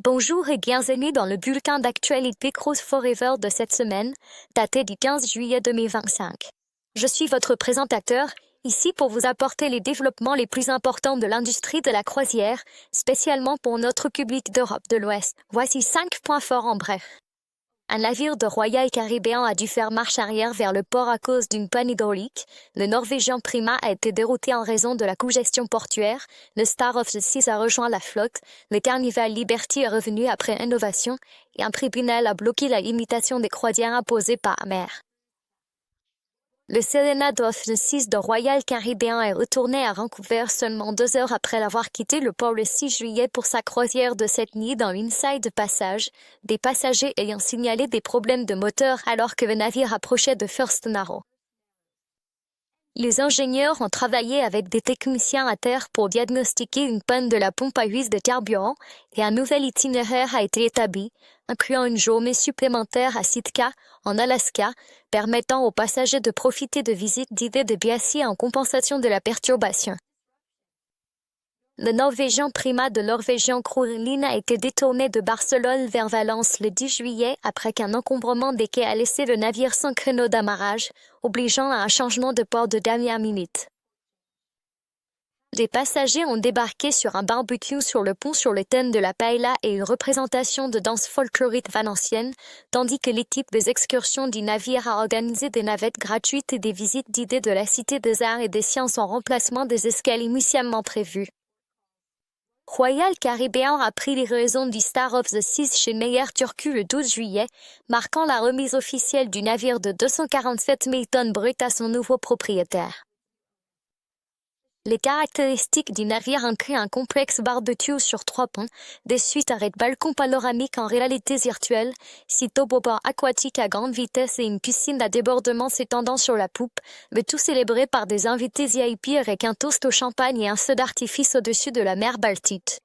Bonjour et bienvenue dans le bulletin d'actualité Cruise Forever de cette semaine, daté du 15 juillet 2025. Je suis votre présentateur, ici pour vous apporter les développements les plus importants de l'industrie de la croisière, spécialement pour notre public d'Europe de l'Ouest. Voici 5 points forts en bref. Un navire de Royal Caribbean a dû faire marche arrière vers le port à cause d'une panne hydraulique. Le Norvégien Prima a été dérouté en raison de la congestion portuaire. Le Star of the Seas a rejoint la flotte. Le Carnival Liberty est revenu après innovation. Et un tribunal a bloqué la limitation des croisières imposées par la mer. Le Serenade of the Seas de Royal Caribbean est retourné à Vancouver seulement 2 heures après l'avoir quitté le port le 6 juillet pour sa croisière de cette nuit dans l'Inside Passage, des passagers ayant signalé des problèmes de moteur alors que le navire approchait de First Narrow. Les ingénieurs ont travaillé avec des techniciens à terre pour diagnostiquer une panne de la pompe à huile de carburant et un nouvel itinéraire a été établi, incluant une journée supplémentaire à Sitka, en Alaska, permettant aux passagers de profiter de visites d'idées de Biassy en compensation de la perturbation. Le Norvégien Prima de Norwegian Cruise Line a été détourné de Barcelone vers Valence le 10 juillet après qu'un encombrement des quais a laissé le navire sans créneau d'amarrage, obligeant à un changement de port de dernière minute. Les passagers ont débarqué sur un barbecue sur le pont sur le thème de la paella et une représentation de danse folklorique valencienne, tandis que l'équipe des excursions du navire a organisé des navettes gratuites et des visites d'idées de la Cité des Arts et des Sciences en remplacement des escales initialement prévues. Royal Caribbean a pris les raisons du Star of the Seas chez Meyer Turku le 12 juillet, marquant la remise officielle du navire de 247 000 tonnes brutes à son nouveau propriétaire. Les caractéristiques du navire incluent un complexe barbecue sur 3 ponts, des suites avec balcon panoramique en réalité virtuelle, 6 toboggans aquatiques à grande vitesse et une piscine à débordement s'étendant sur la poupe, le tout célébré par des invités VIP avec un toast au champagne et un feu d'artifice au-dessus de la mer Baltique.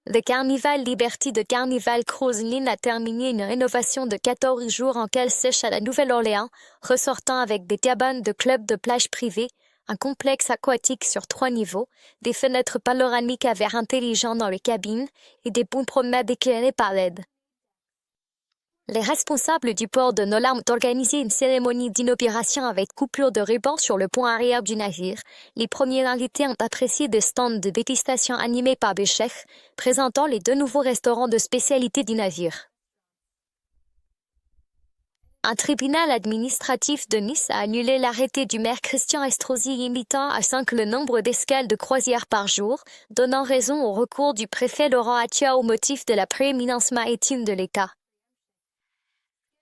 Le Carnival Liberty de Carnival Cruise Line a terminé une rénovation de 14 jours en cale sèche à la Nouvelle-Orléans, ressortant avec des cabanes de club de plage privées, un complexe aquatique sur 3 niveaux, des fenêtres panoramiques à verre intelligent dans les cabines et des ponts promenades éclairés par LED. Les responsables du port de Nola ont organisé une cérémonie d'inauguration avec coupure de ruban sur le pont arrière du navire. Les premiers invités ont apprécié des stands de dégustation animés par des chefs, présentant les 2 nouveaux restaurants de spécialité du navire. Un tribunal administratif de Nice a annulé l'arrêté du maire Christian Estrosi limitant à 5 le nombre d'escales de croisière par jour, donnant raison au recours du préfet Laurent Attia au motif de la prééminence maritime de l'État.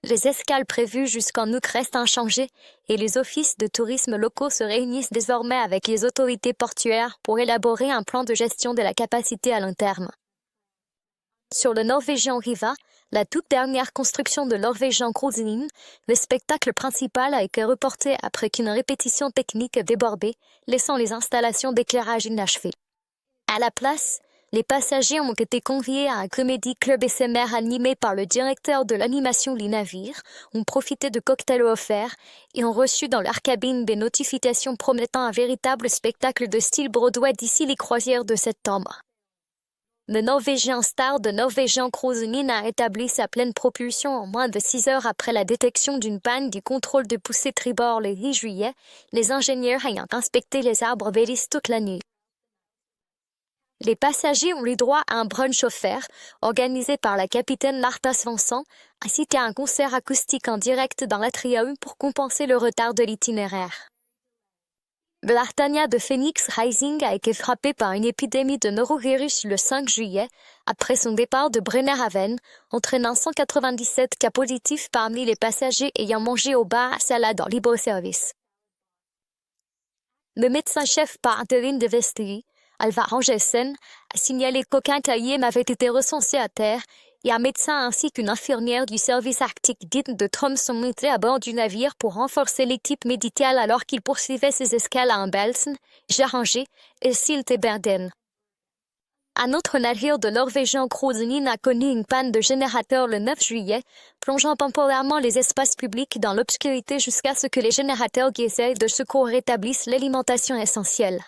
Les escales prévues jusqu'en août restent inchangées et les offices de tourisme locaux se réunissent désormais avec les autorités portuaires pour élaborer un plan de gestion de la capacité à long terme. Sur le Norwegian Riva, la toute dernière construction de Norwegian Cruise Line, le spectacle principal a été reporté après qu'une répétition technique ait débordé, laissant les installations d'éclairage inachevées. À la place, les passagers ont été conviés à un comédie club SMR animé par le directeur de l'animation du navire, ont profité de cocktails offerts et ont reçu dans leur cabine des notifications promettant un véritable spectacle de style Broadway d'ici les croisières de septembre. Le Norvégien Star de Norwegian Cruise Line a établi sa pleine propulsion en moins de 6 heures après la détection d'une panne du contrôle de poussée tribord le 10 juillet, les ingénieurs ayant inspecté les arbres Bélis toute la nuit. Les passagers ont eu droit à un brunch offert, organisé par la capitaine Martha Svensson, ainsi qu'à un concert acoustique en direct dans l'atrium pour compenser le retard de l'itinéraire. Le Lartania de Phoenix Rising a été frappé par une épidémie de norovirus le 5 juillet, après son départ de Bremerhaven, entraînant 197 cas positifs parmi les passagers ayant mangé au bar à salade en libre-service. Le médecin-chef par intérim de Vestri, Alvar Angelsen, a signalé qu'aucun cas IM avait été recensé à terre et un médecin ainsi qu'une infirmière du service arctique guide de Trom sont montés à bord du navire pour renforcer l'équipe médicale alors qu'il poursuivait ses escales à Ambelsen, Géranger et Silteberden. Un autre navire de Norwegian Cruise Line a connu une panne de générateur le 9 juillet, plongeant temporairement les espaces publics dans l'obscurité jusqu'à ce que les générateurs diesel de secours rétablissent l'alimentation essentielle.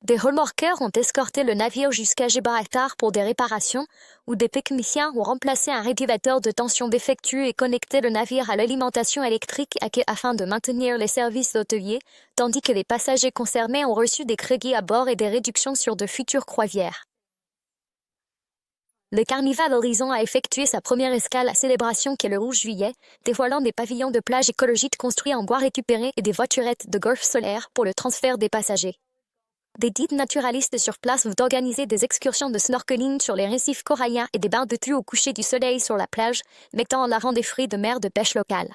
Des remorqueurs ont escorté le navire jusqu'à Gibraltar pour des réparations, où des techniciens ont remplacé un régulateur de tension défectueux et connecté le navire à l'alimentation électrique afin de maintenir les services hôteliers, tandis que les passagers concernés ont reçu des crédits à bord et des réductions sur de futures croisières. Le Carnival Horizon a effectué sa première escale à Célébration qui est le 11 juillet, dévoilant des pavillons de plage écologiques construits en bois récupéré et des voiturettes de golf solaire pour le transfert des passagers. Des guides naturalistes sur place vont organiser des excursions de snorkeling sur les récifs coralliens et des bains de thé au coucher du soleil sur la plage, mettant en avant des fruits de mer de pêche locale.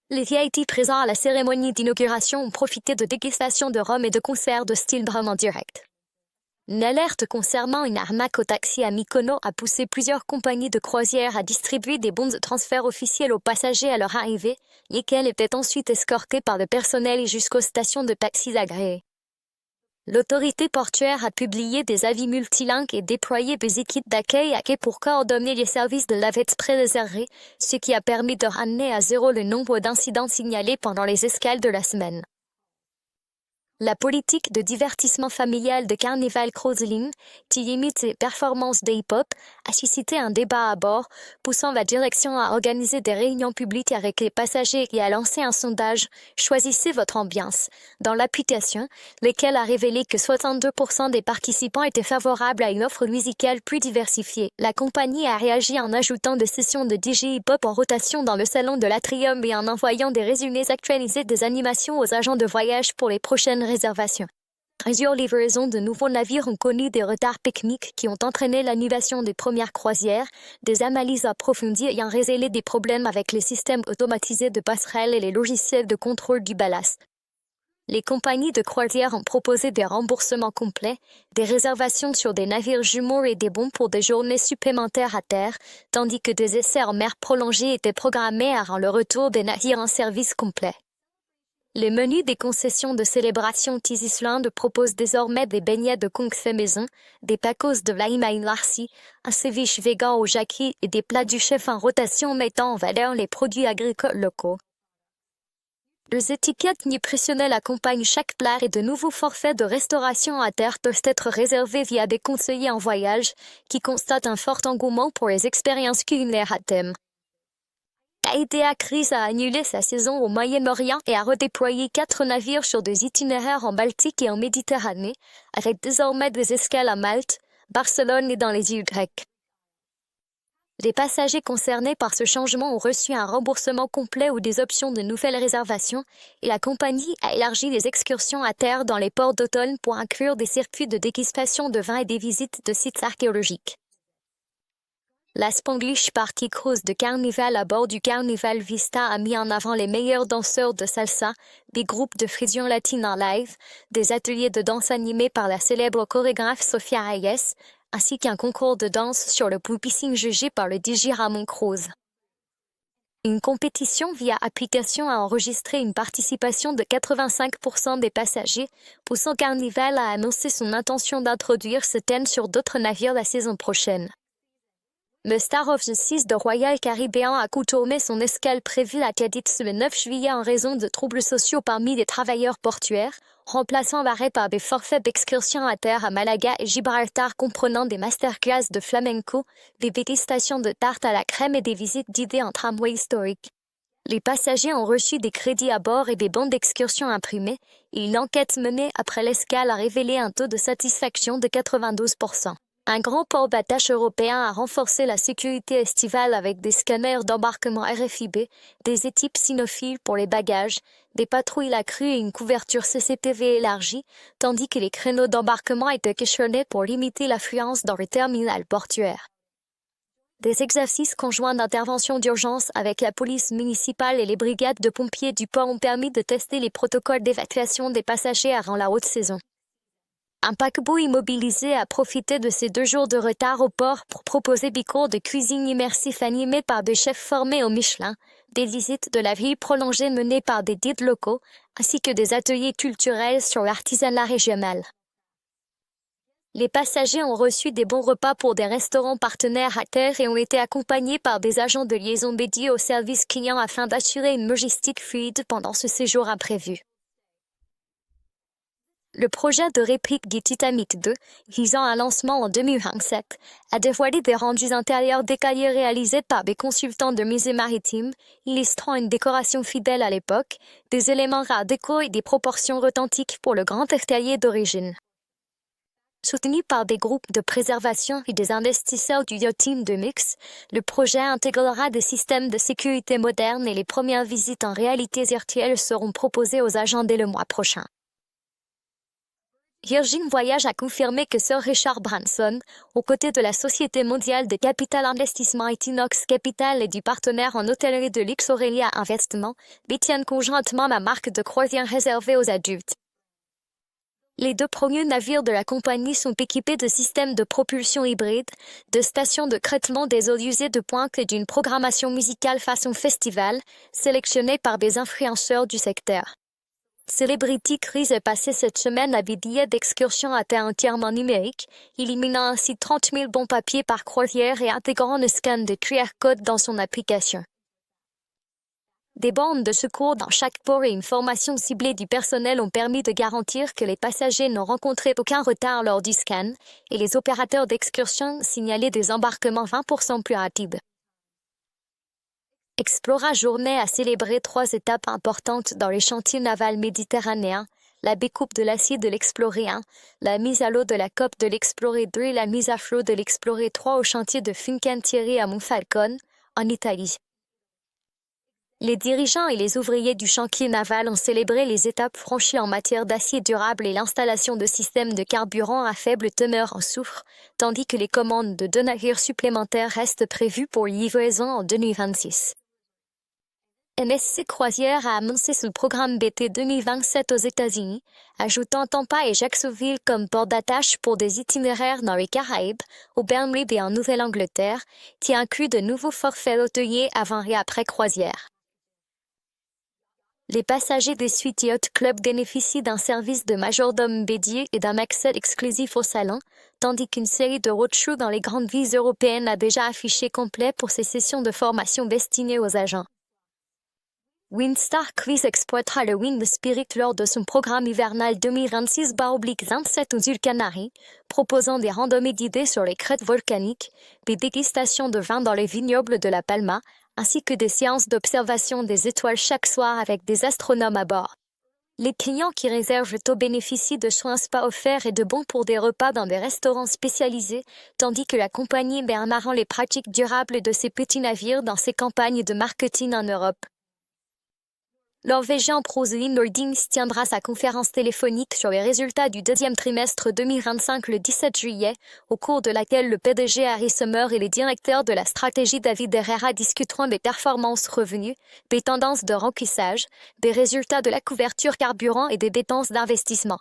Les VIP présents à la cérémonie d'inauguration ont profité de dégustations de rhum et de concerts de style drum en direct. Une alerte concernant une arnaque au taxi à Mykonos a poussé plusieurs compagnies de croisière à distribuer des bons de transfert officiels aux passagers à leur arrivée, lesquels étaient ensuite escortés par le personnel jusqu'aux stations de taxis agréées. L'autorité portuaire a publié des avis multilingues et déployé des équipes d'accueil à quai pour coordonner les services de navette préréservés, ce qui a permis de ramener à zéro le nombre d'incidents signalés pendant les escales de la semaine. La politique de divertissement familial de Carnival Cruise Line, qui limite ses performances de hip-hop, a suscité un débat à bord, poussant la direction à organiser des réunions publiques avec les passagers et à lancer un sondage « Choisissez votre ambiance » dans l'application, lequel a révélé que 62% des participants étaient favorables à une offre musicale plus diversifiée. La compagnie a réagi en ajoutant des sessions de DJ hip-hop en rotation dans le salon de l'Atrium et en envoyant des résumés actualisés des animations aux agents de voyage pour les prochaines réservations. Plusieurs livraisons de nouveaux navires ont connu des retards techniques qui ont entraîné l'annulation des premières croisières, des analyses approfondies ayant révélé des problèmes avec les systèmes automatisés de passerelles et les logiciels de contrôle du ballast. Les compagnies de croisière ont proposé des remboursements complets, des réservations sur des navires jumeaux et des bons pour des journées supplémentaires à terre, tandis que des essais en mer prolongés étaient programmés avant le retour des navires en service complet. Les menus des concessions de célébration Tees Island proposent désormais des beignets de conch fait maison, des tacos de Laima Larsi, un ceviche vegan au jacquis et des plats du chef en rotation mettant en valeur les produits agricoles locaux. Deux étiquettes nutritionnelles accompagnent chaque plat et de nouveaux forfaits de restauration à terre peuvent être réservés via des conseillers en voyage qui constatent un fort engouement pour les expériences culinaires à thème. Aidea Cruises a annulé sa saison au Moyen-Orient et a redéployé 4 navires sur des itinéraires en Baltique et en Méditerranée, avec désormais des escales à Malte, Barcelone et dans les îles grecques. Les passagers concernés par ce changement ont reçu un remboursement complet ou des options de nouvelles réservations et la compagnie a élargi les excursions à terre dans les ports d'automne pour inclure des circuits de dégustation de vin et des visites de sites archéologiques. La Spanglish Party Cruise de Carnival à bord du Carnival Vista a mis en avant les meilleurs danseurs de salsa, des groupes de fusion latine en live, des ateliers de danse animés par la célèbre chorégraphe Sofia Reyes, ainsi qu'un concours de danse sur le pool piscine jugé par le DJ Ramon Cruz. Une compétition via application a enregistré une participation de 85% des passagers, poussant Carnival à annoncer son intention d'introduire ce thème sur d'autres navires la saison prochaine. Le Star of the Seas de Royal Caribbean a contourné son escale prévue à Cadiz le 9 juillet en raison de troubles sociaux parmi les travailleurs portuaires, remplaçant l'arrêt par des forfaits d'excursion à terre à Malaga et Gibraltar comprenant des masterclass de flamenco, des dégustations de tartes à la crème et des visites guidées en tramway historique. Les passagers ont reçu des crédits à bord et des bons d'excursion imprimés, et une enquête menée après l'escale a révélé un taux de satisfaction de 92%. Un grand port d'attache européen a renforcé la sécurité estivale avec des scanners d'embarquement RFIB, des équipes cynophiles pour les bagages, des patrouilles à crue et une couverture CCTV élargie, tandis que les créneaux d'embarquement étaient questionnés pour limiter l'affluence dans le terminal portuaire. Des exercices conjoints d'intervention d'urgence avec la police municipale et les brigades de pompiers du port ont permis de tester les protocoles d'évacuation des passagers avant la haute saison. Un paquebot immobilisé a profité de ces 2 jours de retard au port pour proposer des cours de cuisine immersifs animés par des chefs formés au Michelin, des visites de la ville prolongées menées par des guides locaux, ainsi que des ateliers culturels sur l'artisanat régional. Les passagers ont reçu des bons repas pour des restaurants partenaires à terre et ont été accompagnés par des agents de liaison dédiés au service client afin d'assurer une logistique fluide pendant ce séjour imprévu. Le projet de réplique du Titanic 2, visant un lancement en 2027, a dévoilé des rendus intérieurs détaillés réalisés par des consultants de musées maritimes, illustrant une décoration fidèle à l'époque, des éléments rares déco et des proportions authentiques pour le grand escalier d'origine. Soutenu par des groupes de préservation et des investisseurs du Yacht Team de Mix, le projet intégrera des systèmes de sécurité modernes et les premières visites en réalité virtuelle seront proposées aux agents dès le mois prochain. Virgin Voyages a confirmé que Sir Richard Branson, aux côtés de la Société mondiale de capital investissement Equinox Capital et du partenaire en hôtellerie de luxe Aurelia Investissement, détiennent conjointement la marque de croisière réservée aux adultes. Les 2 premiers navires de la compagnie sont équipés de systèmes de propulsion hybride, de stations de traitement des eaux usées de pointe et d'une programmation musicale façon festival, sélectionnée par des influenceurs du secteur. Celebrity Cruise est passé cette semaine à des billets d'excursion à terre entièrement numériques, éliminant ainsi 30 000 bons papiers par croisière et intégrant un scan de QR code dans son application. Des bornes de secours dans chaque port et une formation ciblée du personnel ont permis de garantir que les passagers n'ont rencontré aucun retard lors du scan et les opérateurs d'excursion signalaient des embarquements 20% plus rapides. Explora Journée a célébré 3 étapes importantes dans les chantiers navals méditerranéens, la découpe de l'acier de l'Exploré 1, la mise à l'eau de la coque de l'Exploré 2 et la mise à flot de l'Exploré 3 au chantier de Fincantieri à Monfalcone, en Italie. Les dirigeants et les ouvriers du chantier naval ont célébré les étapes franchies en matière d'acier durable et l'installation de systèmes de carburant à faible teneur en soufre, tandis que les commandes de 2 navires supplémentaires restent prévues pour livraison en 2026. MSC Croisières a annoncé son programme BT 2027 aux États-Unis, ajoutant Tampa et Jacksonville comme port d'attache pour des itinéraires dans les Caraïbes, au Bermudes et en Nouvelle-Angleterre, qui inclut de nouveaux forfaits hôteliers avant et après croisière. Les passagers des suites Yacht Club bénéficient d'un service de majordome dédié et d'un accès exclusif au salon, tandis qu'une série de roadshows dans les grandes villes européennes a déjà affiché complet pour ses sessions de formation destinées aux agents. Windstar Cruise exploitera le Wind Spirit lors de son programme hivernal 2026-27 aux îles Canaries, proposant des randonnées guidées sur les crêtes volcaniques, des dégustations de vin dans les vignobles de La Palma, ainsi que des séances d'observation des étoiles chaque soir avec des astronomes à bord. Les clients qui réservent le taux bénéficient de soins spa offerts et de bons pour des repas dans des restaurants spécialisés, tandis que la compagnie met en avant les pratiques durables de ses petits navires dans ses campagnes de marketing en Europe. Norwegian Cruise Holdings tiendra sa conférence téléphonique sur les résultats du 2e trimestre 2025 le 17 juillet, au cours de laquelle le PDG Harry Sommer et les directeurs de la stratégie David Herrera discuteront des performances revenues, des tendances de remplissage, des résultats de la couverture carburant et des dépenses d'investissement.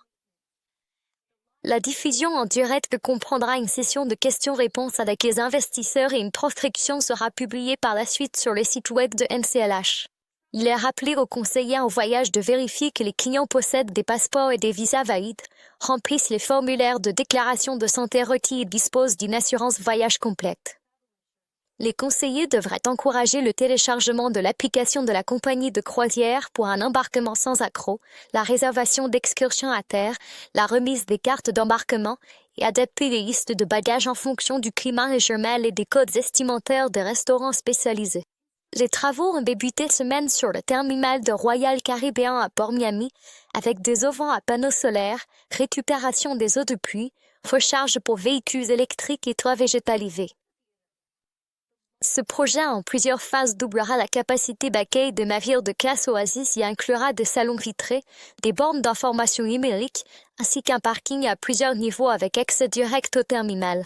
La diffusion en direct comprendra une session de questions-réponses avec les investisseurs et une transcription sera publiée par la suite sur le site web de NCLH. Il est rappelé aux conseillers en voyage de vérifier que les clients possèdent des passeports et des visas valides, remplissent les formulaires de déclaration de santé requis et disposent d'une assurance voyage complète. Les conseillers devraient encourager le téléchargement de l'application de la compagnie de croisière pour un embarquement sans accroc, la réservation d'excursions à terre, la remise des cartes d'embarquement et adapter les listes de bagages en fonction du climat régional et des codes vestimentaires des restaurants spécialisés. Les travaux ont débuté semaine sur le terminal de Royal Caribbean à Port-Miami, avec des auvents à panneaux solaires, récupération des eaux de pluie, recharge pour véhicules électriques et toits végétalisés. Ce projet en plusieurs phases doublera la capacité d'accueil de navires de classe Oasis et inclura des salons vitrés, des bornes d'information numérique, ainsi qu'un parking à plusieurs niveaux avec accès direct au terminal.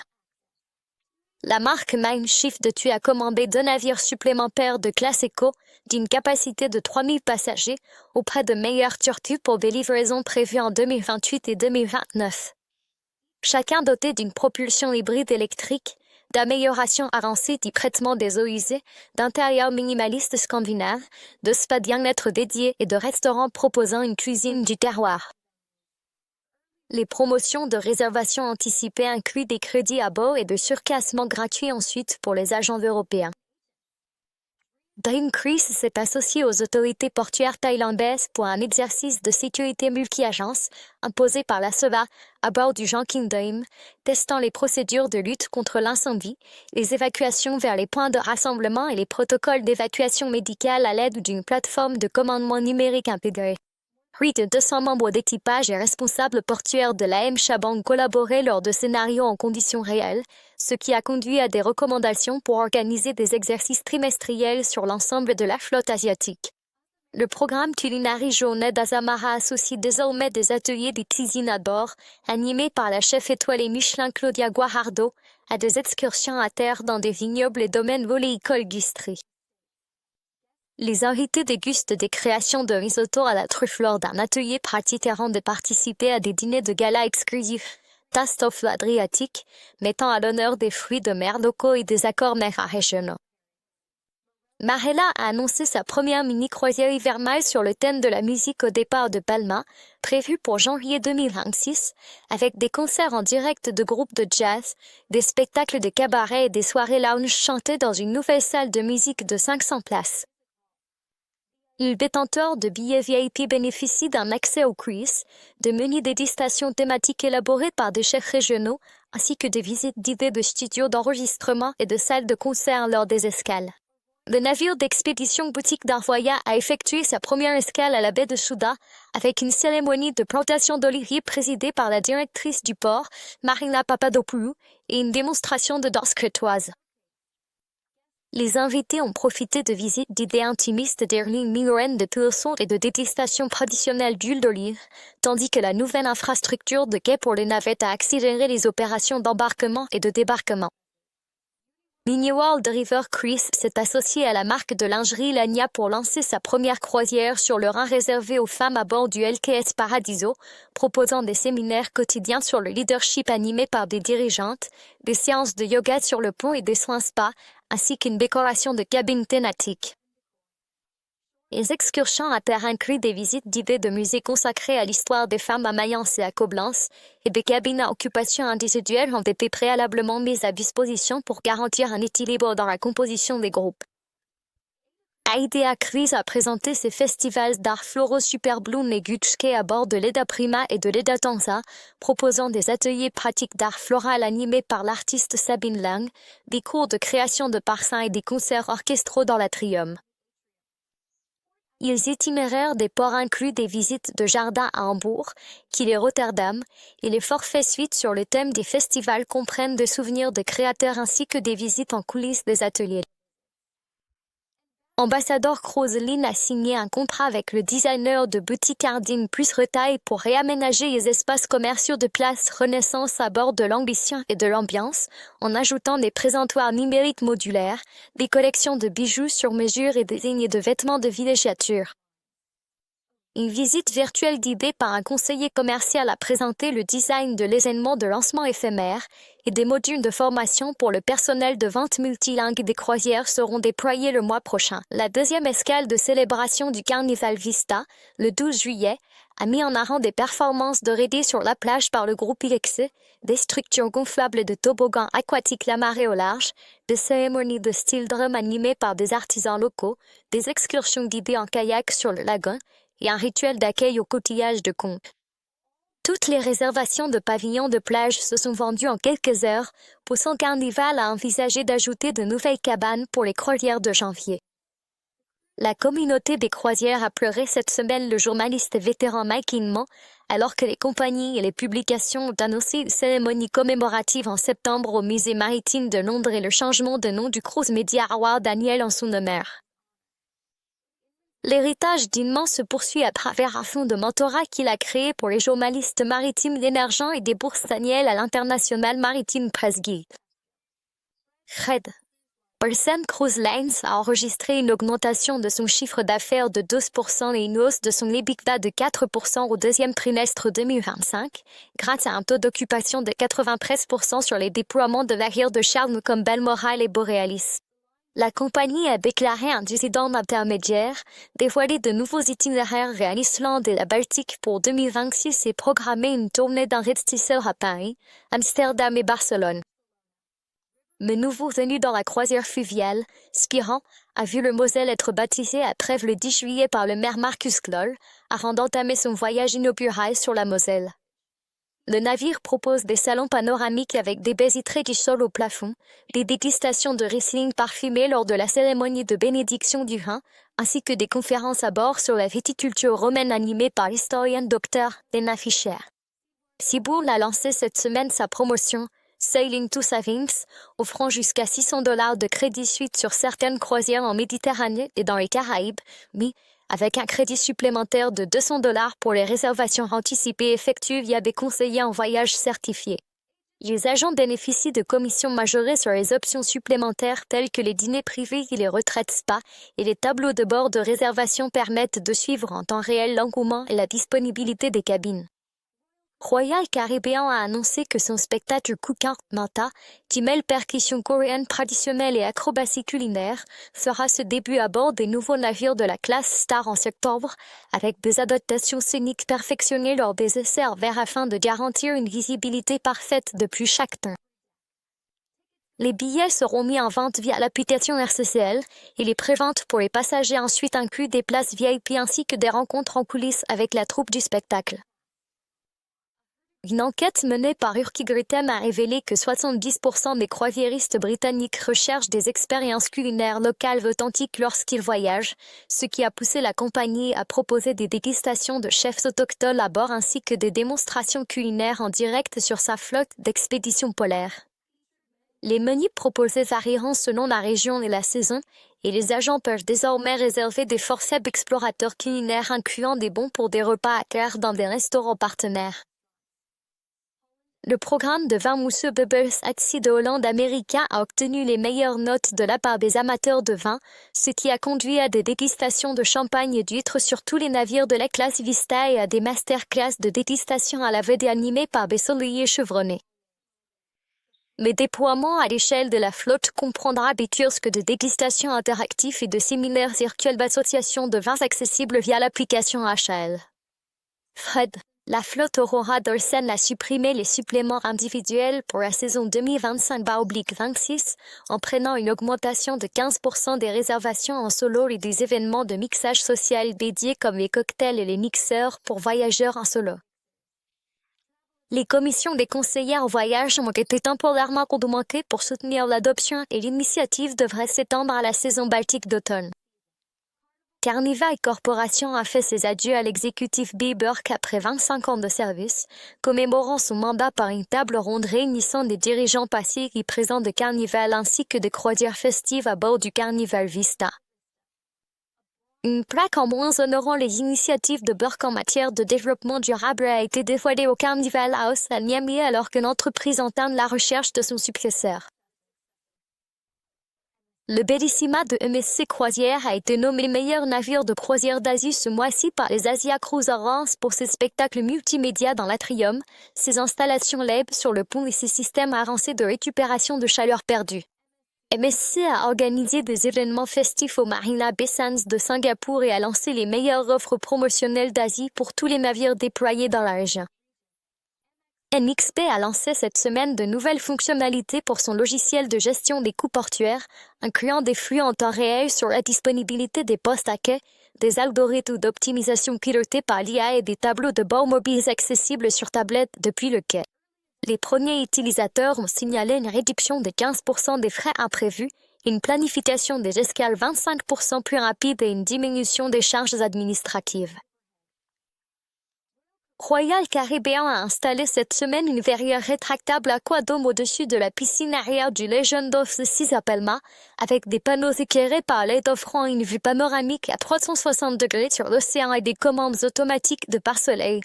La marque Mindshift a commandé 2 navires supplémentaires de classe Eco d'une capacité de 3000 passagers auprès de Meyer Turku pour des livraisons prévues en 2028 et 2029. Chacun doté d'une propulsion hybride électrique, d'améliorations avancées du traitement des eaux usées, d'intérieurs minimalistes scandinaves, de spas bien-être dédiés et de restaurants proposant une cuisine du terroir. Les promotions de réservation anticipée incluent des crédits à bord et de surclassements gratuits ensuite pour les agents européens. Dream Cruise s'est associé aux autorités portuaires thaïlandaises pour un exercice de sécurité multi-agence imposé par la SEVA à bord du Jean King Dream, testant les procédures de lutte contre l'incendie, les évacuations vers les points de rassemblement et les protocoles d'évacuation médicale à l'aide d'une plateforme de commandement numérique intégrée. Plus de 200 membres d'équipage et responsables portuaires de l'AM Chabang collaboraient lors de scénarios en conditions réelles, ce qui a conduit à des recommandations pour organiser des exercices trimestriels sur l'ensemble de la flotte asiatique. Le programme Culinary Journée d'Azamara associe désormais des ateliers de cuisine à bord, animés par la chef étoilée Michelin Claudia Guajardo, à des excursions à terre dans des vignobles et domaines oléicoles Gustry. Les invités dégustent des créations de risotto à la truffe lors d'un atelier pratiquant de participer à des dîners de gala exclusifs, Taste of l'Adriatique, mettant à l'honneur des fruits de mer locaux et des accords mers régionaux. Marella a annoncé sa première mini-croisière hivernale sur le thème de la musique au départ de Palma, prévue pour janvier 2026, avec des concerts en direct de groupes de jazz, des spectacles de cabaret et des soirées lounge chantées dans une nouvelle salle de musique de 500 places. Les détenteurs de billets VIP bénéficient d'un accès aux cruises, de menus dégustation thématiques élaborés par des chefs régionaux, ainsi que des visites d'idées de studios d'enregistrement et de salles de concert lors des escales. Le navire d'expédition Boutique d'Arvoya a effectué sa première escale à la baie de Souda, avec une cérémonie de plantation d'oliviers présidée par la directrice du port, Marina Papadopoulou, et une démonstration de danse crétoise. Les invités ont profité de visites d'idées intimistes d'Erling Minoren de Pilson et de dégustation traditionnelle d'huile d'olive, tandis que la nouvelle infrastructure de quai pour les navettes a accéléré les opérations d'embarquement et de débarquement. Miniworld River Cruise s'est associé à la marque de lingerie Lania pour lancer sa première croisière sur le Rhin réservée aux femmes à bord du LKS Paradiso, proposant des séminaires quotidiens sur le leadership animés par des dirigeantes, des séances de yoga sur le pont et des soins spa, ainsi qu'une décoration de cabines thématiques. Les excursions à terre incluent des visites d'idées de musées consacrés à l'histoire des femmes à Mayence et à Coblence, et des cabines à occupation individuelle ont été préalablement mises à disposition pour garantir un équilibre dans la composition des groupes. Aidea Cruise a présenté ses festivals d'art floraux Super Bloom et Gutschke à bord de l'Eda Prima et de l'Eda Tanza, proposant des ateliers pratiques d'art floral animés par l'artiste Sabine Lang, des cours de création de parfums et des concerts orchestraux dans l'atrium. Les itinéraires des ports incluent des visites de jardins à Hambourg, Kiel et Rotterdam, et les forfaits suites sur le thème des festivals comprennent des souvenirs de créateurs ainsi que des visites en coulisses des ateliers. Ambassador Cruise Line a signé un contrat avec le designer de boutique Ardine plus Retail pour réaménager les espaces commerciaux de place Renaissance à bord de l'Ambition et de l'Ambiance, en ajoutant des présentoirs numériques modulaires, des collections de bijoux sur mesure et des lignes de vêtements de villégiature. Une visite virtuelle guidée par un conseiller commercial a présenté le design de l'événement de lancement éphémère et des modules de formation pour le personnel de vente multilingue des croisières seront déployés le mois prochain. La deuxième escale de célébration du Carnival Vista, le 12 juillet, a mis en avant des performances de raidés sur la plage par le groupe ILEXE, des structures gonflables de toboggan aquatiques la marée au large, des cérémonies de style drum animées par des artisans locaux, des excursions guidées en kayak sur le lagon, et un rituel d'accueil au coquillage de conque. Toutes les réservations de pavillons de plage se sont vendues en quelques heures, poussant Carnival à envisager d'ajouter de nouvelles cabanes pour les croisières de janvier. La communauté des croisières a pleuré cette semaine le journaliste vétéran Mike Inman, alors que les compagnies et les publications ont annoncé une cérémonie commémorative en septembre au musée maritime de Londres et le changement de nom du Cruise Media Award annuel en son honneur. L'héritage d'Inman se poursuit à travers un fonds de mentorat qu'il a créé pour les journalistes maritimes émergents et des bourses annuelles à l'International Maritime Press Guild. Red. Ocean Cruise Lines a enregistré une augmentation de son chiffre d'affaires de 12% et une hausse de son EBITDA de 4% au deuxième trimestre 2025, grâce à un taux d'occupation de 93% sur les déploiements de navires de charme comme Balmoral et Borealis. La compagnie a déclaré un dissident intermédiaire, dévoilé de nouveaux itinéraires vers l'Islande et la Baltique pour 2026 et programmé une tournée d'investisseurs à Paris, Amsterdam et Barcelone. Mais nouveau venu dans la croisière fluviale, Spirant a vu le Moselle être baptisé à Trèves le 10 juillet par le maire Marcus Gloll, avant d'entamer son voyage inaugural sur la Moselle. Le navire propose des salons panoramiques avec des baies vitrées du sol au plafond, des dégustations de Riesling parfumé lors de la cérémonie de bénédiction du vin, ainsi que des conférences à bord sur la viticulture romaine animées par l'historienne Dr. Lena Fischer. Seabourn a lancé cette semaine sa promotion Sailing to Savings, offrant jusqu'à $600 de crédit suite sur certaines croisières en Méditerranée et dans les Caraïbes, mais avec un crédit supplémentaire de $200 pour les réservations anticipées effectuées via des conseillers en voyage certifiés. Les agents bénéficient de commissions majorées sur les options supplémentaires telles que les dîners privés et les retraites spa, et les tableaux de bord de réservation permettent de suivre en temps réel l'engouement et la disponibilité des cabines. Royal Caribbean a annoncé que son spectacle Cookout Manta, qui mêle percussions coréennes traditionnelles et acrobatie culinaire, fera ce début à bord des nouveaux navires de la classe Star en septembre, avec des adaptations scéniques perfectionnées lors des essais en verre afin de garantir une visibilité parfaite depuis chaque temps. Les billets seront mis en vente via l'application RCCL et les préventes pour les passagers ensuite incluent des places VIP ainsi que des rencontres en coulisses avec la troupe du spectacle. Une enquête menée par Urkigritem a révélé que 70% des croisiéristes britanniques recherchent des expériences culinaires locales authentiques lorsqu'ils voyagent, ce qui a poussé la compagnie à proposer des dégustations de chefs autochtones à bord ainsi que des démonstrations culinaires en direct sur sa flotte d'expéditions polaires. Les menus proposés varieront selon la région et la saison, et les agents peuvent désormais réserver des forfaits explorateurs culinaires incluant des bons pour des repas à cœur dans des restaurants partenaires. Le programme de vin mousseux Bubbles Axi de Hollande américain a obtenu les meilleures notes de la part des amateurs de vin, ce qui a conduit à des dégustations de champagne et d'huîtres sur tous les navires de la classe Vista et à des masterclass de dégustation à la vedette animées par des sommeliers chevronnés. Le déploiement à l'échelle de la flotte comprendra des kiosques de dégustation interactifs et de séminaires virtuels d'association de vins accessibles via l'application HL. Fred. La flotte Aurora Dolcen a supprimé les suppléments individuels pour la saison 2025/26 en prenant une augmentation de 15% des réservations en solo et des événements de mixage social dédiés comme les cocktails et les mixeurs pour voyageurs en solo. Les commissions des conseillers en voyage ont été temporairement augmentées pour soutenir l'adoption et l'initiative devrait s'étendre à la saison baltique d'automne. Carnival Corporation a fait ses adieux à l'exécutif Bill Burke après 25 ans de service, commémorant son mandat par une table ronde réunissant des dirigeants passés et présents de Carnival ainsi que de croisières festives à bord du Carnival Vista. Une plaque en bronze honorant les initiatives de Burke en matière de développement durable a été dévoilée au Carnival House à Miami alors que l'entreprise entame la recherche de son successeur. Le Bellissima de MSC Croisière a été nommé meilleur navire de croisière d'Asie ce mois-ci par les Asia Cruise Awards pour ses spectacles multimédia dans l'atrium, ses installations LED sur le pont et ses systèmes avancés de récupération de chaleur perdue. MSC a organisé des événements festifs au Marina Bay Sands de Singapour et a lancé les meilleures offres promotionnelles d'Asie pour tous les navires déployés dans la région. NXP a lancé cette semaine de nouvelles fonctionnalités pour son logiciel de gestion des coûts portuaires, incluant des flux en temps réel sur la disponibilité des postes à quai, des algorithmes d'optimisation pilotés par l'IA et des tableaux de bord mobiles accessibles sur tablette depuis le quai. Les premiers utilisateurs ont signalé une réduction de 15% des frais imprévus, une planification des escales 25% plus rapide et une diminution des charges administratives. Royal Caribbean a installé cette semaine une verrière rétractable aquadome au-dessus de la piscine arrière du Legend of the Seas à Palma, avec des panneaux éclairés par LED offrant une vue panoramique à 360 degrés sur l'océan et des commandes automatiques de pare-soleil.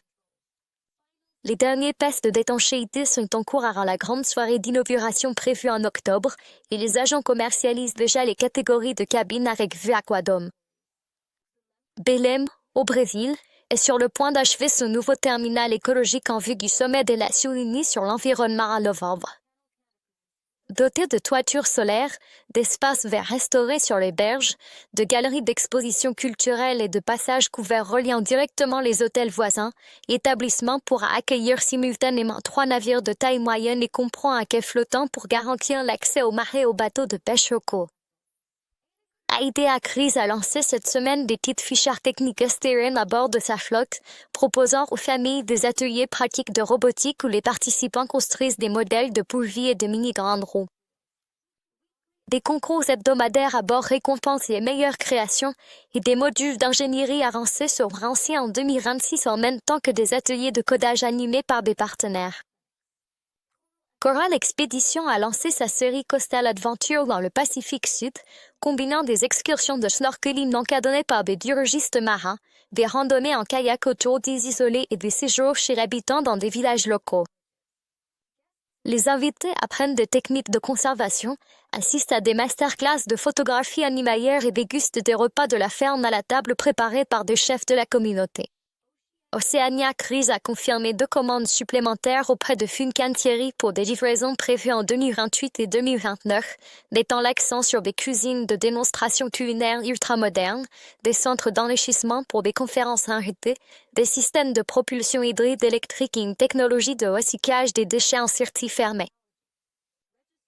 Les derniers tests d'étanchéité sont en cours avant la grande soirée d'inauguration prévue en octobre et les agents commercialisent déjà les catégories de cabines avec vue aquadome. Belém, au Brésil, est sur le point d'achever son nouveau terminal écologique en vue du sommet des Nations Unies sur l'environnement en novembre. Doté de toitures solaires, d'espaces verts restaurés sur les berges, de galeries d'exposition culturelle et de passages couverts reliant directement les hôtels voisins, l'établissement pourra accueillir simultanément 3 navires de taille moyenne et comprend un quai flottant pour garantir l'accès aux marais et aux bateaux de pêche locaux. IDEA Cruises a lancé cette semaine des petites fichères techniques stériles à bord de sa flotte, proposant aux familles des ateliers pratiques de robotique où les participants construisent des modèles de poulies et de mini-grandes roues. Des concours hebdomadaires à bord récompensent les meilleures créations et des modules d'ingénierie avancés seront lancés en 2026 en même temps que des ateliers de codage animés par des partenaires. Coral Expedition a lancé sa série Coastal Adventure dans le Pacifique Sud, combinant des excursions de snorkeling encadrées par des biologistes marins, des randonnées en kayak autour d'îles isolées et des séjours chez l'habitant dans des villages locaux. Les invités apprennent des techniques de conservation, assistent à des masterclass de photographie animalière et dégustent des repas de la ferme à la table préparés par des chefs de la communauté. Oceania Cruises a confirmé 2 commandes supplémentaires auprès de Fincantieri pour des livraisons prévues en 2028 et 2029, mettant l'accent sur des cuisines de démonstration culinaire ultramodernes, des centres d'enrichissement pour des conférences invitées, des systèmes de propulsion hybride électrique et une technologie de recyclage des déchets en circuit fermé.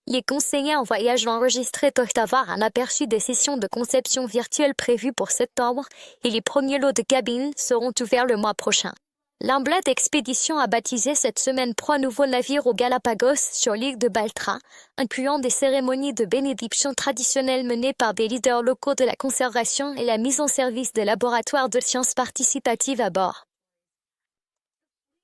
Les conseillers en voyage enregistrés doivent avoir un aperçu des sessions de conception virtuelle prévues pour septembre et les premiers lots de cabines seront ouverts le mois prochain. L'Ambled Expedition a baptisé cette semaine 3 nouveaux navires aux Galapagos sur l'île de Baltra, incluant des cérémonies de bénédiction traditionnelles menées par des leaders locaux de la conservation et la mise en service de laboratoires de sciences participatives à bord.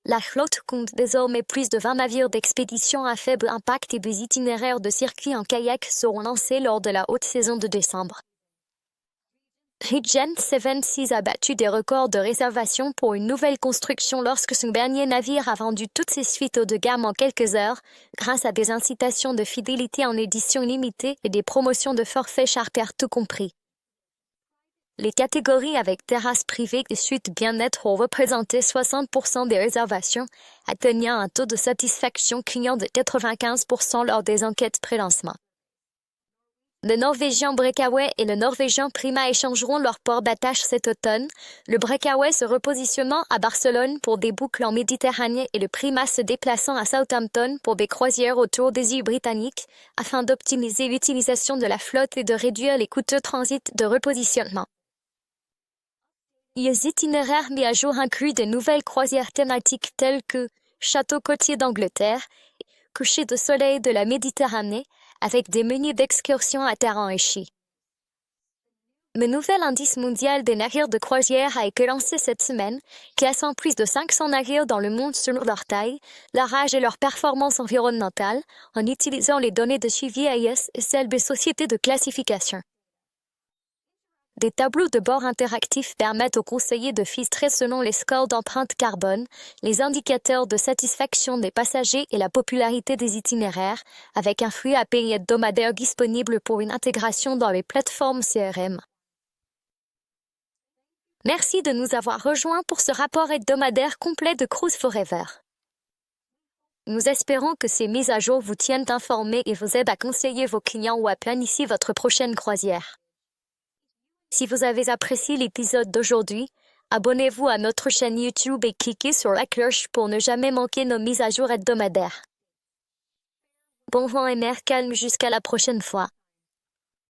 La flotte compte désormais plus de 20 navires d'expédition à faible impact et des itinéraires de circuit en kayak seront lancés lors de la haute saison de décembre. Regent Seven Seas a battu des records de réservation pour une nouvelle construction lorsque son dernier navire a vendu toutes ses suites haut de gamme en quelques heures, grâce à des incitations de fidélité en édition limitée et des promotions de forfait charter tout compris. Les catégories avec terrasse privée et suite bien-être ont représenté 60% des réservations, atteignant un taux de satisfaction client de 95% lors des enquêtes pré-lancement. Le Norvégien Breakaway et le Norvégien Prima échangeront leur port d'attache cet automne, le Breakaway se repositionnant à Barcelone pour des boucles en Méditerranée et le Prima se déplaçant à Southampton pour des croisières autour des îles britanniques, afin d'optimiser l'utilisation de la flotte et de réduire les coûteux transits de repositionnement. Les itinéraires mis à jour incluent de nouvelles croisières thématiques telles que Château côtier d'Angleterre, Coucher de soleil de la Méditerranée, avec des menus d'excursion à terre enrichis. Le nouvel indice mondial des navires de croisière a été lancé cette semaine, classant plus de 500 navires dans le monde selon leur taille, leur âge et leur performance environnementale, en utilisant les données de suivi AIS et celles des sociétés de classification. Des tableaux de bord interactifs permettent aux conseillers de filtrer selon les scores d'empreinte carbone, les indicateurs de satisfaction des passagers et la popularité des itinéraires, avec un flux API hebdomadaire disponible pour une intégration dans les plateformes CRM. Merci de nous avoir rejoints pour ce rapport hebdomadaire complet de Cruise Forever. Nous espérons que ces mises à jour vous tiennent informés et vous aident à conseiller vos clients ou à planifier votre prochaine croisière. Si vous avez apprécié l'épisode d'aujourd'hui, abonnez-vous à notre chaîne YouTube et cliquez sur la cloche pour ne jamais manquer nos mises à jour hebdomadaires. Bon vent et mer calme jusqu'à la prochaine fois.